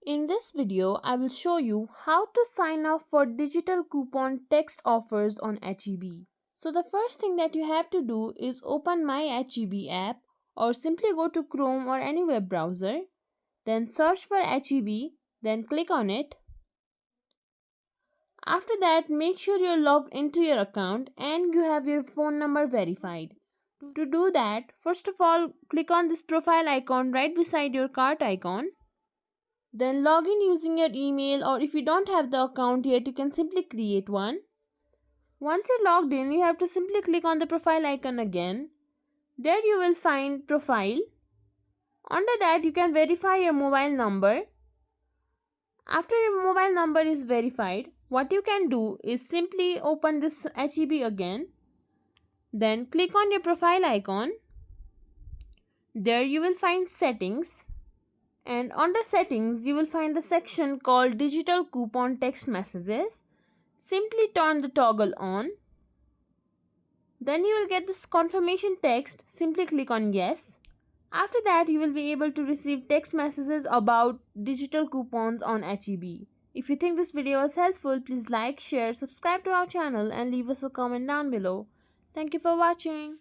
In this video, I will show you how to sign up for digital coupon text offers on HEB. So the first thing that you have to do is open my HEB app or simply go to Chrome or any web browser. Then search for HEB, then click on it. After that, make sure you're logged into your account and you have your phone number verified. To do that, first of all, click on this profile icon right beside your cart icon. Then log in using your email, or if you don't have the account yet, you can simply create one. Once you're logged in, you have to simply click on the profile icon again. There you will find profile. Under that, you can verify your mobile number. After your mobile number is verified, what you can do is simply open this HEB again. Then click on your profile icon. There you will find settings. And under settings, you will find the section called digital coupon text messages. Simply turn the toggle on. Then you will get this confirmation text. Simply click on yes. After that, you will be able to receive text messages about digital coupons on HEB. If you think this video was helpful, please like, share, subscribe to our channel and leave us a comment down below. Thank you for watching.